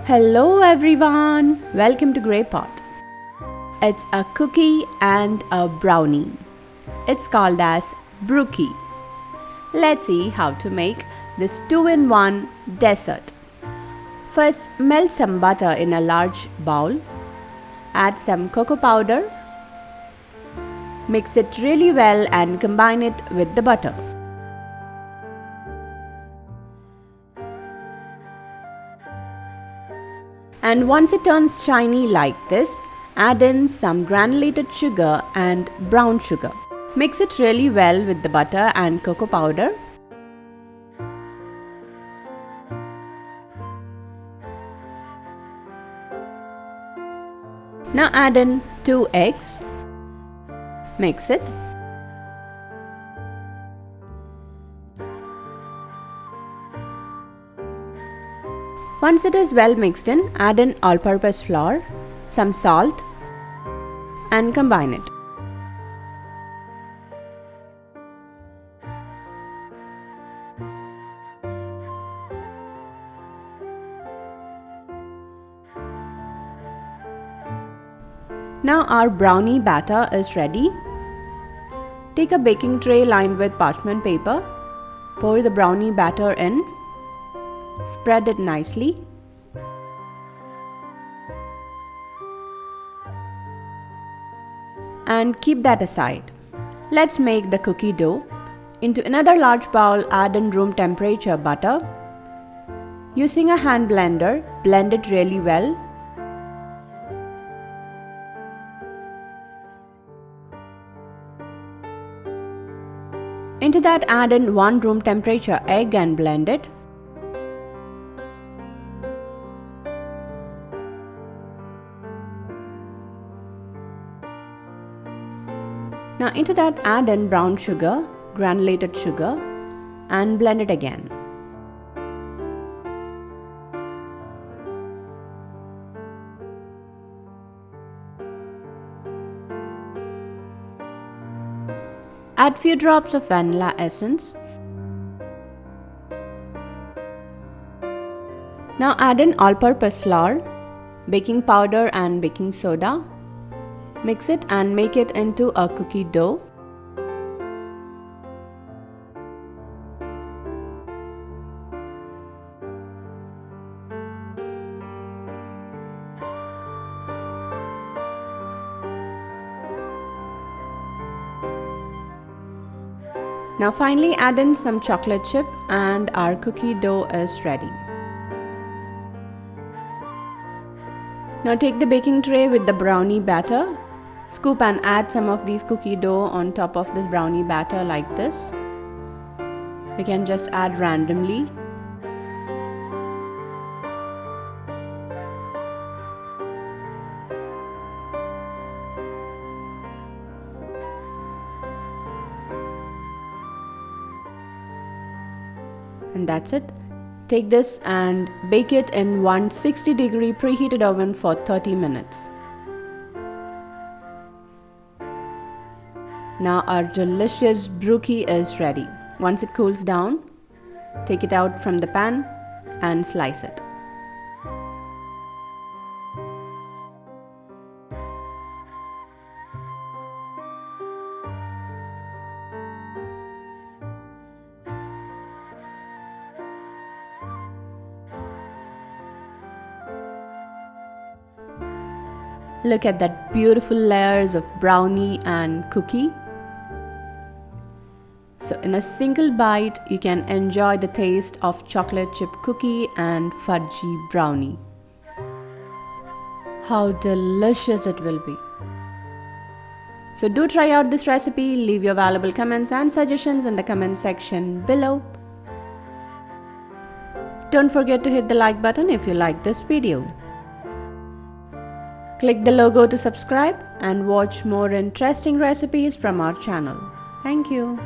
Hello everyone, welcome to Grey Pot. It's a cookie and a brownie. It's called as Brookie. Let's see how to make this 2-in-1 dessert. First, melt some butter in a large bowl. Add some cocoa powder. Mix it really well and combine it with the butter. And once it turns shiny like this, add in some granulated sugar and brown sugar. Mix it really well with the butter and cocoa powder. Now add in 2 eggs. Mix it. Once it is well mixed in, add in all-purpose flour, some salt and combine it. Now our brownie batter is ready. Take a baking tray lined with parchment paper. Pour the brownie batter in. Spread it nicely. And keep that aside. Let's make the cookie dough. Into another large bowl, add in room temperature butter. Using a hand blender, blend it really well. Into that, add in 1 room temperature egg and blend it. Now into that, add in brown sugar, granulated sugar and blend it again. Add few drops of vanilla essence. Now add in all-purpose flour, baking powder and baking soda. Mix it and make it into a cookie dough. Now finally add in some chocolate chip and our cookie dough is ready. Now take the baking tray with the brownie batter. Scoop and add some of these cookie dough on top of this brownie batter like this. We can just add randomly. And that's it. Take this and bake it in 160-degree preheated oven for 30 minutes. Now our delicious brookie is ready. Once it cools down, take it out from the pan and slice it. Look at that beautiful layers of brownie and cookie. So in a single bite, you can enjoy the taste of chocolate chip cookie and fudgy brownie. How delicious it will be. So do try out this recipe. Leave your valuable comments and suggestions in the comment section below. Don't forget to hit the like button if you like this video. Click the logo to subscribe and watch more interesting recipes from our channel. Thank you.